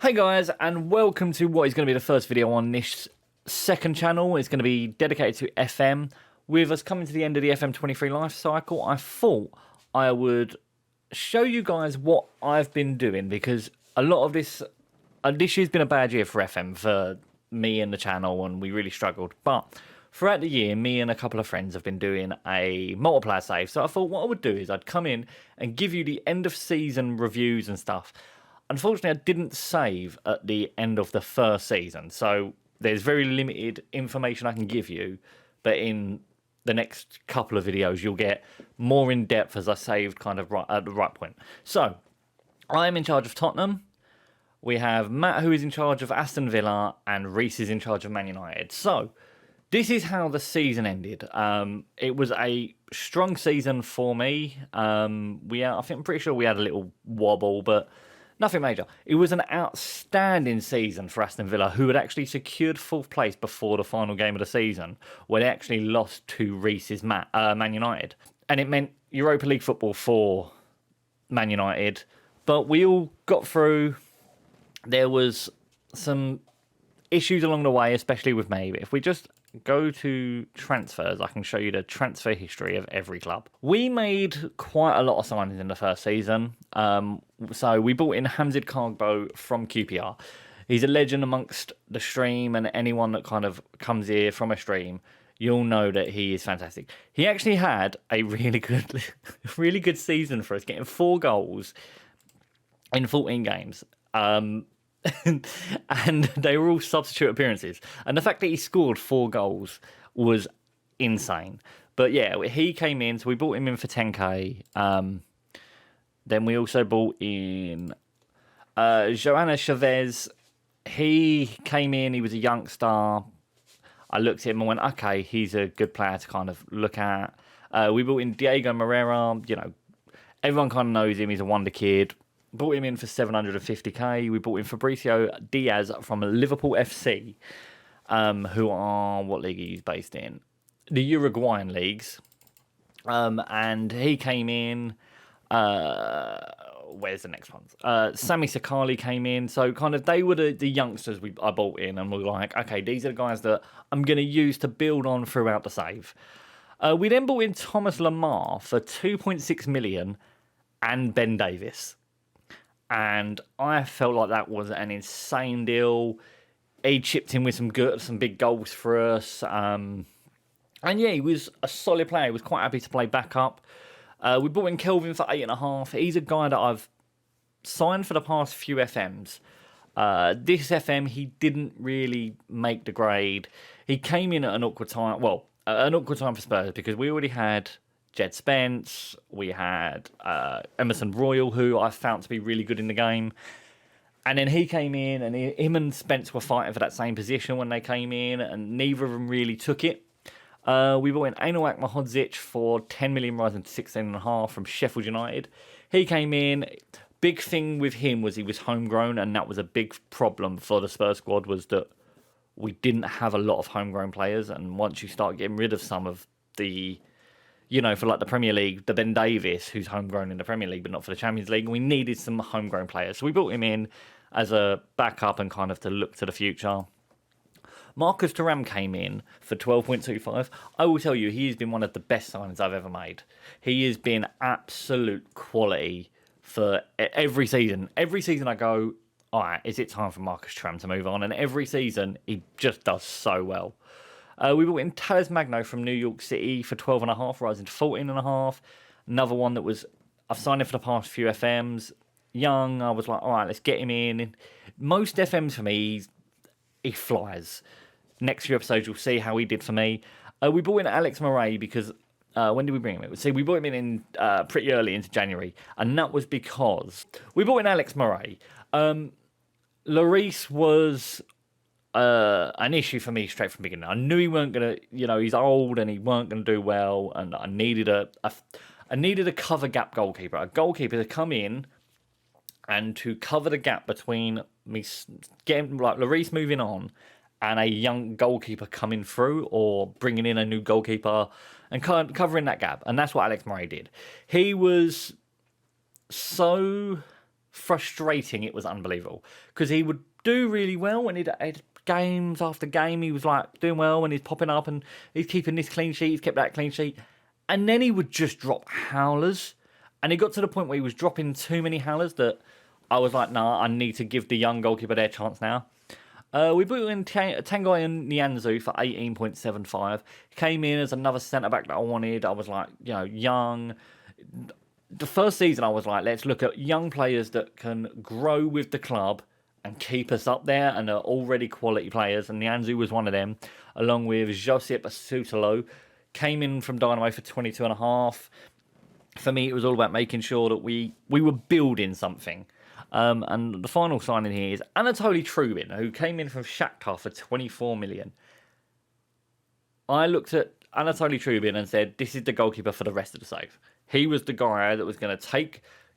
Hey guys, and welcome to what is going to be the first video on this second channel. It's going to be dedicated to FM. With us coming to the end of the FM23 life cycle, I thought I would show you guys what I've been doing, because a lot of this year's been a bad year for FM, for me and the channel, and we really struggled. But throughout the year, me and a couple of friends have been doing a multiplayer save. So I thought what I would do is I'd come in and give you the end of season reviews and stuff. Unfortunately, I didn't save at the end of the first season, so there's very limited information I can give you, but in the next couple of videos, you'll get more in-depth as I saved kind of right at the right point. So, I am in charge of Tottenham. We have Matt, who is in charge of Aston Villa, and Reece is in charge of Man United. So, this is how the season ended. It was a strong season for me. I'm pretty sure we had a little wobble, but nothing major. It was an outstanding season for Aston Villa, who had actually secured 4th place before the final game of the season, where they actually lost to Reece's Man United. And it meant Europa League football for Man United. But we all got through. There was some issues along the way, especially with me. But if we just go to transfers, I can show you the transfer history of every club. We made quite a lot of signings in the first season. So we brought in Hamzid Kargbo from QPR. He's a legend amongst the stream, and anyone that kind of comes here from a stream, you'll know that he is fantastic. He actually had a really good season for us, getting 4 goals in 14 games. And they were all substitute appearances, and the fact that he scored 4 goals was insane. But yeah, he came in, so we brought him in for 10k. Then we also brought in Joana Chavez. He came in, he was a youngster. I looked at him and went, okay, he's a good player to kind of look at. We brought in Diego Moreira. You know, everyone kind of knows him, he's a wonder kid. Brought him in for 750k. We brought in Fabricio Diaz from Liverpool FC, who are, what league he's based in? The Uruguayan leagues. And he came in. Where's the next one? Sami Sakali came in. So kind of they were the youngsters I brought in, and we were like, okay, these are the guys that I'm going to use to build on throughout the save. We then brought in Thomas Lamar for 2.6 million and Ben Davis. And I felt like that was an insane deal. He chipped in with some big goals for us. And yeah, he was a solid player. He was quite happy to play backup. We brought in Kelvin for 8.5. He's a guy that I've signed for the past few FMs. This FM, he didn't really make the grade. He came in at an awkward time. Well, an awkward time for Spurs, because we already had Jed Spence, we had Emerson Royal, who I found to be really good in the game. And then he came in, and him and Spence were fighting for that same position when they came in, and neither of them really took it. We brought in Anil Akmahodzic for 10 million, rising to 16.5 from Sheffield United. He came in. Big thing with him was he was homegrown, and that was a big problem for the Spurs squad, was that we didn't have a lot of homegrown players. And once you start getting rid of some of the, you know, for like the Premier League, the Ben Davis, who's homegrown in the Premier League, but not for the Champions League, we needed some homegrown players. So we brought him in as a backup and kind of to look to the future. Marcus Thuram came in for 12.25. I will tell you, he has been one of the best signings I've ever made. He has been absolute quality for every season. Every season I go, all right, is it time for Marcus Thuram to move on? And every season, he just does so well. We brought in Thales Magno from New York City for 12.5, rising to 14.5. Another one that was, I've signed him for the past few FMs. Young, I was like, all right, let's get him in. Most FMs for me, he flies. Next few episodes, you'll see how he did for me. We brought in Alex Murray because, when did we bring him in? See, we brought him in pretty early into January, and that was because we brought in Alex Murray. Reece was an issue for me straight from the beginning. I knew he weren't going to, you know, he's old and he weren't going to do well, and I needed a cover gap goalkeeper. A goalkeeper to come in and to cover the gap between me getting, like, Reece moving on and a young goalkeeper coming through, or bringing in a new goalkeeper and covering that gap. And that's what Alex Murray did. He was so frustrating it was unbelievable. Because he would do really well when he'd had games after game. He was like doing well and he's popping up and he's keeping this clean sheet, he's kept that clean sheet. And then he would just drop howlers. And it got to the point where he was dropping too many howlers that I was like, nah, I need to give the young goalkeeper their chance now. We brought in Tanguy and Nianzou for 18.75. Came in as another centre-back that I wanted. I was like, young. The first season I was like, let's look at young players that can grow with the club and keep us up there and are already quality players. And Nianzou was one of them, along with Josip Sutalo. Came in from Dynamo for 22.5. For me, it was all about making sure that we were building something. And the final signing here is Anatoly Trubin, who came in from Shakhtar for 24 million. I looked at Anatoly Trubin and said, this is the goalkeeper for the rest of the save. He was the guy that was going to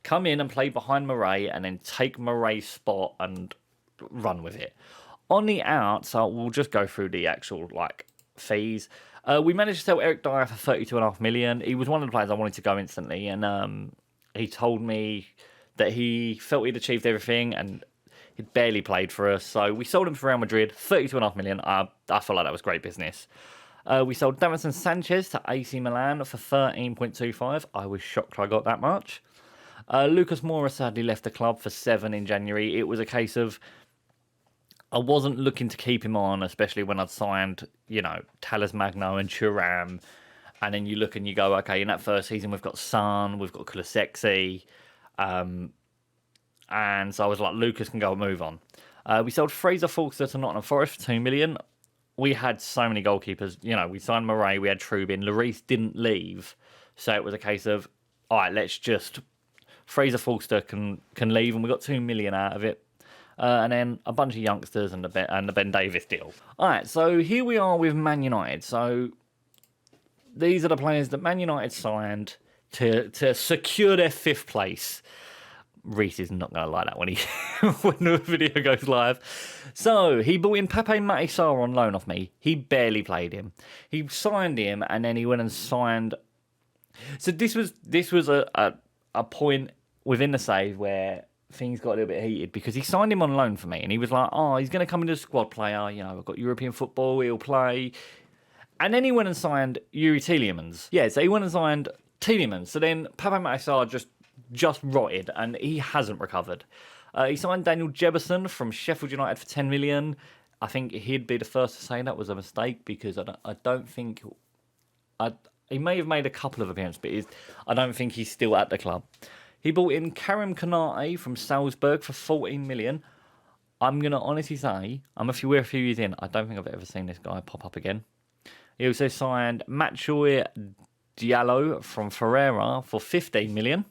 come in and play behind Murray and then take Murray's spot and run with it. On the out, so we'll just go through the actual fees. We managed to sell Eric Dyer for 32.5 million. He was one of the players I wanted to go instantly, and he told me that he felt he'd achieved everything and he'd barely played for us. So we sold him for Real Madrid, 32.5 million. I felt like that was great business. We sold Davinson Sanchez to AC Milan for 13.25. I was shocked I got that much. Lucas Moura sadly left the club for 7 in January. It was a case of I wasn't looking to keep him on, especially when I'd signed, Talas Magno and Thuram. And then you look and you go, okay, in that first season we've got Son, we've got Kulusevski. And so I was like, Lucas can go and move on. We sold Fraser Forster to Nottingham Forest for 2 million. We had so many goalkeepers. We signed Murray, we had Trubin. Reece didn't leave. So it was a case of, all right, let's just... Fraser Forster can leave, and we got 2 million out of it. And then a bunch of youngsters and the Ben Davis deal. All right, so here we are with Man United. So these are the players that Man United signed to secure their 5th place. Reece is not going to like that when when the video goes live. So he brought in Pape Matar Sarr on loan off me. He barely played him. He signed him, and then he went and signed. So this was a point within the save where things got a little bit heated because he signed him on loan for me, and he was like, "Oh, he's going to come into a squad player. I've got European football. He'll play." And then he went and signed Yuri Tielemans. Yeah, so he went and signed Tielemans. So then Pape Matar Sarr just rotted, and he hasn't recovered. He signed Daniel Jebison from Sheffield United for 10 million. I think he'd be the first to say that was a mistake because I don't think... he may have made a couple of appearances, but I don't think he's still at the club. He brought in Karim Konate from Salzburg for 14 million. I'm going to honestly say, we're a few years in, I don't think I've ever seen this guy pop up again. He also signed Matchoy Diallo from Ferreira for 15 million.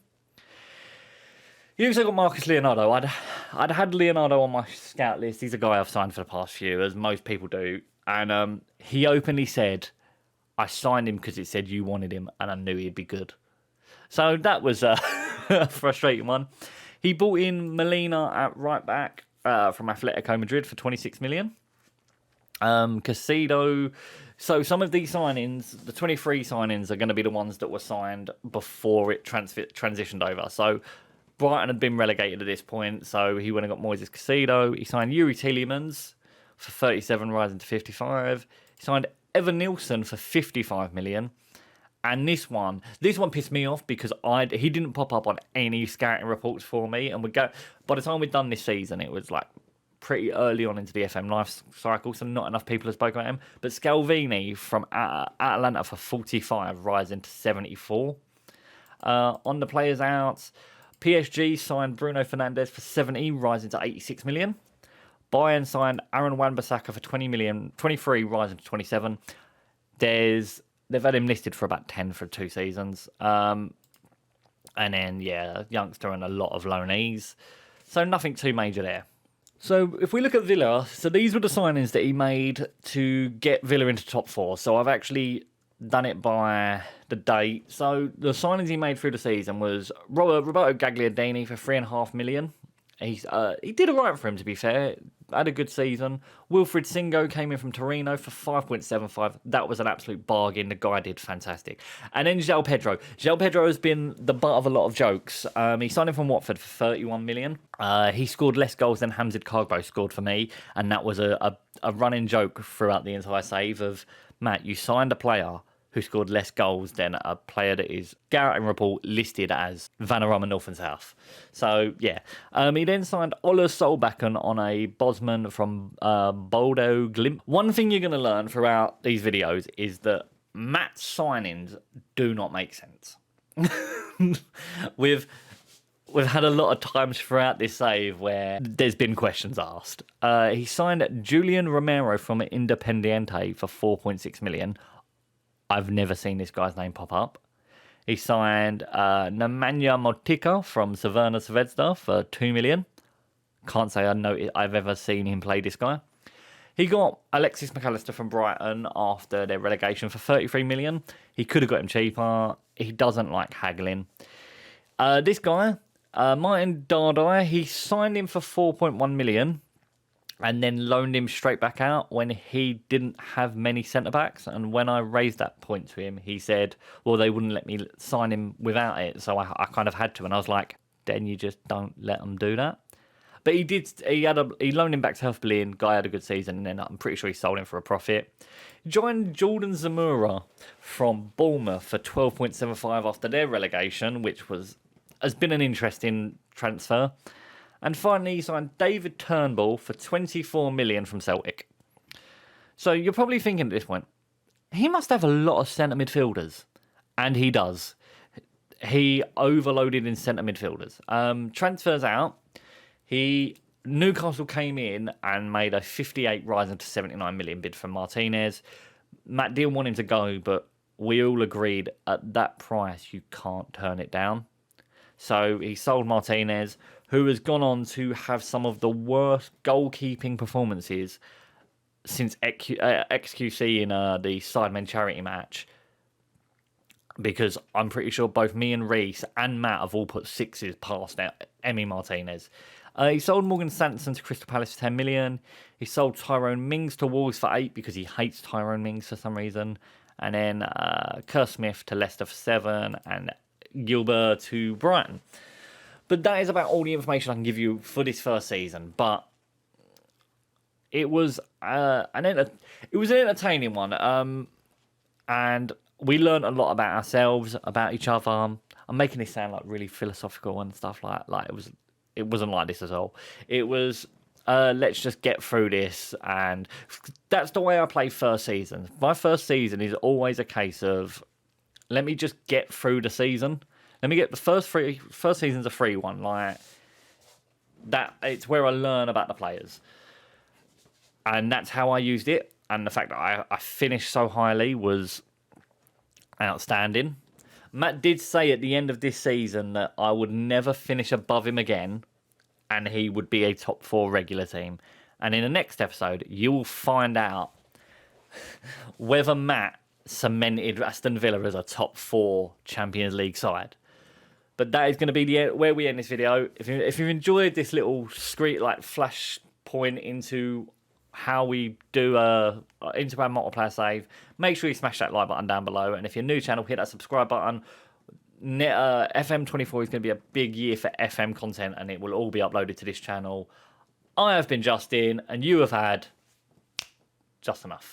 He also got Marcus Leonardo. I'd had Leonardo on my scout list. He's a guy I've signed for the past few, as most people do. And he openly said, I signed him because it said you wanted him and I knew he'd be good. So that was a frustrating one. He brought in Molina at right back from Atletico Madrid for 26 million. Casido. So some of these signings, the 23 signings, are going to be the ones that were signed before it transitioned over. So Brighton had been relegated at this point, so he went and got Moises Casido. He signed Yuri Tielemans for 37, rising to 55. He signed Evan Nilsson for 55 million. And this one pissed me off because he didn't pop up on any scouting reports for me. And by the time we'd done this season, it was pretty early on into the FM life cycle, so not enough people have spoken about him. But Scalvini from Atalanta for 45, rising to 74. On the players out, PSG signed Bruno Fernandes for 70, rising to 86 million. Bayern signed Aaron Wan-Bissaka for 23, rising to 27. They've had him listed for about 10 for 2 seasons. And then, youngster and a lot of loanees. So nothing too major there. So if we look at Villa, so these were the signings that he made to get Villa into top 4. So I've actually done it by the date. So the signings he made through the season was Roberto Gagliardini for 3.5 million. He did all right for him, to be fair. had a good season. Wilfried Singo came in from Torino for 5.75. That was an absolute bargain. The guy did fantastic. And then João Pedro. João Pedro has been the butt of a lot of jokes. He signed in from Watford for 31 million. He scored less goals than Hamzat Cargbo scored for me, and that was a running joke throughout the entire save of, Matt, you signed a player who scored less goals than a player that is scouting report listed as Vanarama North and South. So, yeah. He then signed Ola Solbakken on a Bosman from Bodo Glimt. One thing you're going to learn throughout these videos is that Matt's signings do not make sense. We've had a lot of times throughout this save where there's been questions asked. He signed Julian Romero from Independiente for 4.6 million. I've never seen this guy's name pop up. He signed Nemanja Motika from Crvena Zvezda for 2 million. Can't say I've ever seen him play this guy. He got Alexis McAllister from Brighton after their relegation for 33 million. He could have got him cheaper. He doesn't like haggling. This guy, Martin Dardai, he signed him for 4.1 million. And then loaned him straight back out when he didn't have many centre-backs. And when I raised that point to him, he said, well, they wouldn't let me sign him without it. So I kind of had to. And I was like, then you just don't let them do that. But he did. He loaned him back to Hertha Berlin. Guy had a good season. And then I'm pretty sure he sold him for a profit. He joined Jordan Zamora from Bournemouth for 12.75 after their relegation, which has been an interesting transfer. And finally, he signed David Turnbull for 24 million from Celtic. So you're probably thinking at this point, he must have a lot of centre midfielders. And he does. He overloaded in centre midfielders. Transfers out. Newcastle came in and made a 58 rising to 79 million bid from Martinez. Matt didn't want him to go, but we all agreed at that price you can't turn it down. So he sold Martinez, who has gone on to have some of the worst goalkeeping performances since XQC in the Sidemen charity match. Because I'm pretty sure both me and Reece and Matt have all put sixes past Emi Martinez. He sold Morgan Sanson to Crystal Palace for 10 million. He sold Tyrone Mings to Wolves for 8 because he hates Tyrone Mings for some reason. And then Kerr Smith to Leicester for 7 and Gilbert to Brighton. But that is about all the information I can give you for this first season. But it was an entertaining one, and we learned a lot about ourselves, about each other. I'm making this sound like really philosophical and stuff like it wasn't like this at all. It was let's just get through this, and that's the way I play first season. My first season is always a case of let me just get through the season. Let me get the first season's a free one, like that. It's where I learn about the players, and that's how I used it. And the fact that I finished so highly was outstanding. Matt did say at the end of this season that I would never finish above him again, and he would be a top 4 regular team. And in the next episode, you will find out whether Matt cemented Aston Villa as a top 4 Champions League side. But that is going to be where we end this video. If you've enjoyed this little flash point into how we do into our multiplayer save, make sure you smash that like button down below. And if you're new to the channel, hit that subscribe button. FM23 is going to be a big year for FM content, and it will all be uploaded to this channel. I have been Justin, and you have had just enough.